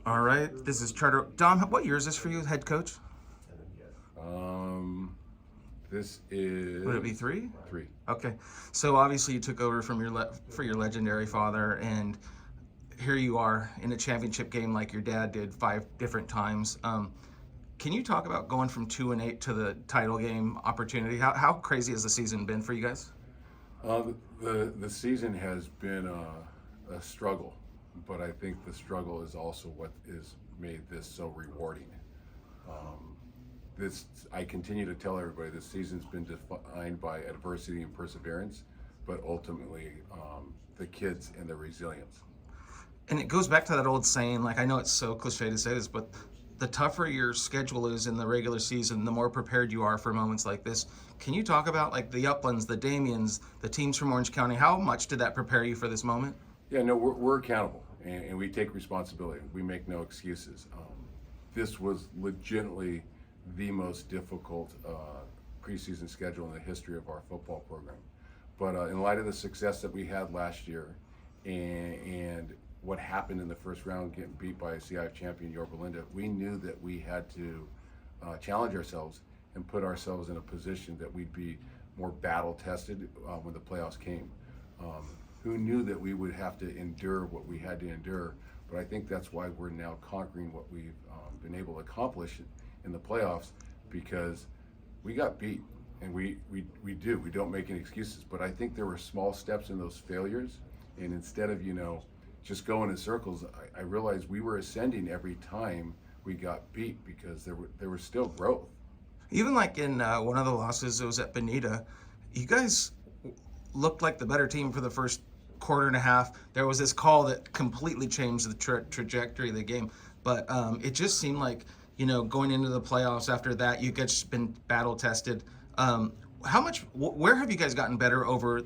All right, this is Charter. Dom, what year is this for you, head coach? This is. Would it be three? Three. Okay, so obviously you took over from for your legendary father, and here you are in a championship game like your dad did 5 different times. Can you talk about going from 2-8 to the title game opportunity? How crazy has the season been for you guys? The season has been a struggle, but I think the struggle is also what is made this so rewarding. I continue to tell everybody this season's been defined by adversity and perseverance, but ultimately the kids and their resilience. And it goes back to that old saying, like, I know it's so cliche to say this, but the tougher your schedule is in the regular season, the more prepared you are for moments like this. Can you talk about like the Uplands, the Damians, the teams from Orange County? How much did that prepare you for this moment? Yeah, no, we're accountable and we take responsibility. We make no excuses. This was legitimately the most difficult preseason schedule in the history of our football program. But in light of the success that we had last year and what happened in the first round, getting beat by a CIF champion, Yorba Linda, we knew that we had to challenge ourselves and put ourselves in a position that we'd be more battle tested when the playoffs came. Who knew that we would have to endure what we had to endure? But I think that's why we're now conquering what we've been able to accomplish in the playoffs, because we got beat, and we don't make any excuses. But I think there were small steps in those failures, and instead of just going in circles, I realized we were ascending every time we got beat, because there was still growth. Even like in one of the losses, it was at Bonita, you guys looked like the better team for the first quarter and a half. There was this call that completely changed the trajectory of the game, but it just seemed like going into the playoffs after that, you guys been battle tested. Where have you guys gotten better over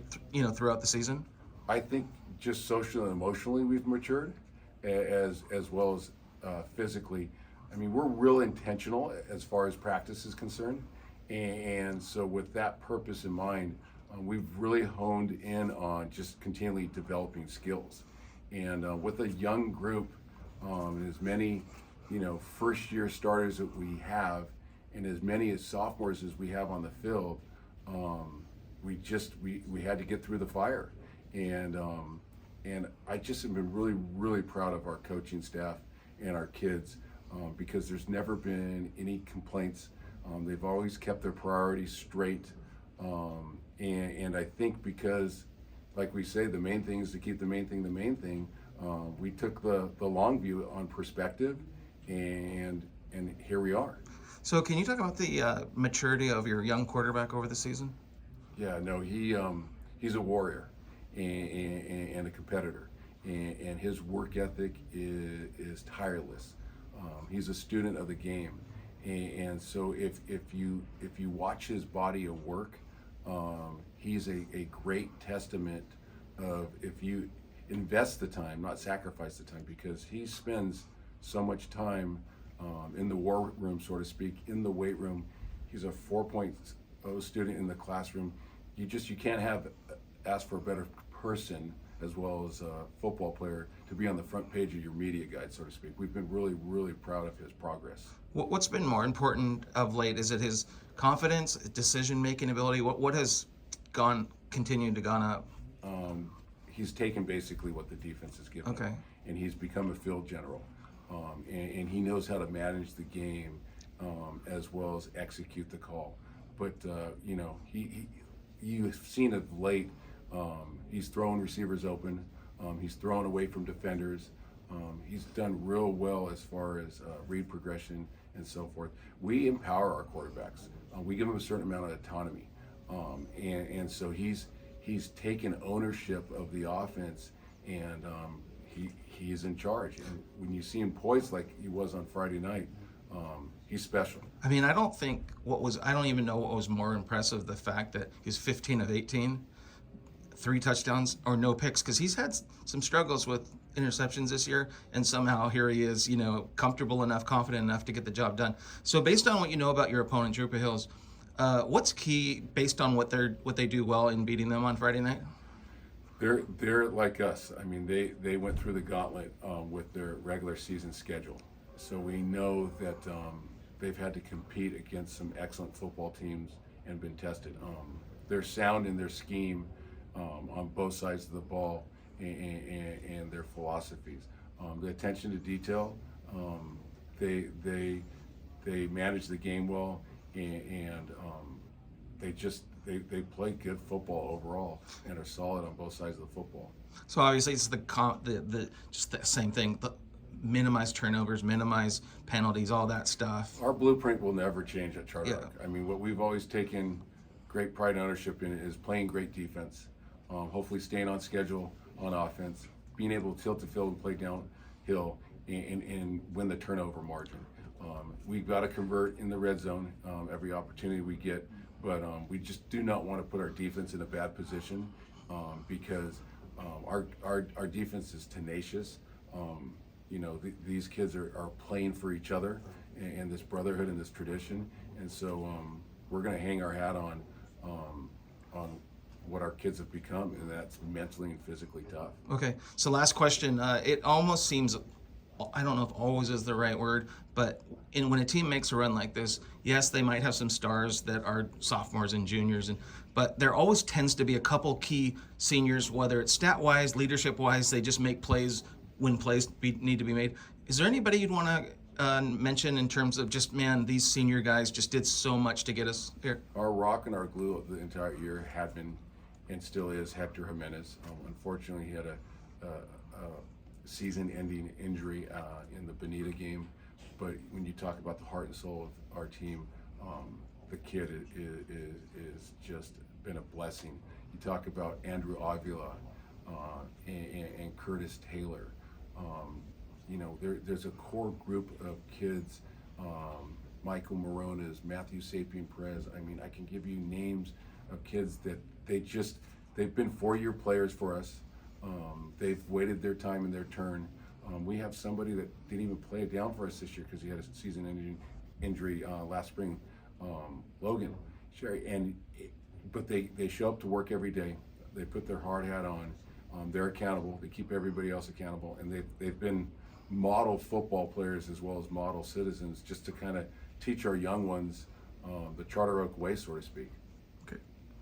throughout the season? I think just socially and emotionally we've matured, as well as physically. I mean, we're real intentional as far as practice is concerned, and so with that purpose in mind, we've really honed in on just continually developing skills. And with a young group, as many first year starters that we have, and as many as sophomores as we have on the field, we had to get through the fire. And I just have been really, really proud of our coaching staff and our kids, because there's never been any complaints. They've always kept their priorities straight. And I think because, like we say, the main thing is to keep the main thing the main thing, we took the long view on perspective, and here we are. So can you talk about the maturity of your young quarterback over the season? Yeah, no, he's a warrior and a competitor, and his work ethic is tireless. He's a student of the game, and so if you watch his body of work, he's a great testament of, if you invest the time, not sacrifice the time, because he spends so much time in the war room, so to speak, in the weight room. He's a 4.0 student in the classroom. You can't ask for a better person, as well as a football player, to be on the front page of your media guide, so to speak. We've been really, really proud of his progress. What's been more important of late? Is it his confidence, decision-making ability? What has continued to gone up? He's taken basically what the defense has given him, and he's become a field general. And he knows how to manage the game, as well as execute the call. But you've seen of late, he's throwing receivers open, he's throwing away from defenders, he's done real well as far as read progression and so forth. We empower our quarterbacks. We give them a certain amount of autonomy, and so he's taken ownership of the offense, and he's in charge. And when you see him poised like he was on Friday night, he's special. I mean, I don't even know what was more impressive, the fact that he's 15 of 18, 3 touchdowns or no picks, because he's had some struggles with interceptions this year, and somehow here he is, comfortable enough, confident enough to get the job done. So based on what you know about your opponent, Drupa Hills, what's key based on what they do well in beating them on Friday night? They're like us. I mean, they went through the gauntlet with their regular season schedule, so we know that they've had to compete against some excellent football teams and been tested. They're sound in their scheme on both sides of the ball and their philosophies. The attention to detail, they manage the game well, and they play good football overall and are solid on both sides of the football. So obviously it's the just the same thing. Minimize turnovers, minimize penalties, all that stuff. Our blueprint will never change at Charter Yeah. Oak. I mean, what we've always taken great pride and ownership in is playing great defense, hopefully staying on schedule on offense, being able to tilt the field and play downhill and win the turnover margin. We've got to convert in the red zone every opportunity we get, but we just do not want to put our defense in a bad position because our defense is tenacious. These kids are playing for each other and this brotherhood and this tradition, and so we're going to hang our hat on what our kids have become, and that's mentally and physically tough. Okay, so last question. It almost seems, I don't know if always is the right word, but when a team makes a run like this, yes, they might have some stars that are sophomores and juniors, but there always tends to be a couple key seniors, whether it's stat-wise, leadership-wise, they just make plays when plays need to be made. Is there anybody you'd want to mention in terms of just, man, these senior guys just did so much to get us here? Our rock and our glue of the entire year had been and still is Hector Jimenez. Unfortunately, he had a season-ending injury in the Bonita game. But when you talk about the heart and soul of our team, the kid is just been a blessing. You talk about Andrew Avila and Curtis Taylor. There's a core group of kids. Michael Morones, Matthew Sapien Perez. I mean, I can give you names of kids that they've been 4-year players for us. They've waited their time and their turn. We have somebody that didn't even play it down for us this year because he had a season-ending injury last spring, Logan Sherry. But they show up to work every day. They put their hard hat on. They're accountable. They keep everybody else accountable, and they've been model football players as well as model citizens, just to kind of teach our young ones the Charter Oak way, so to speak.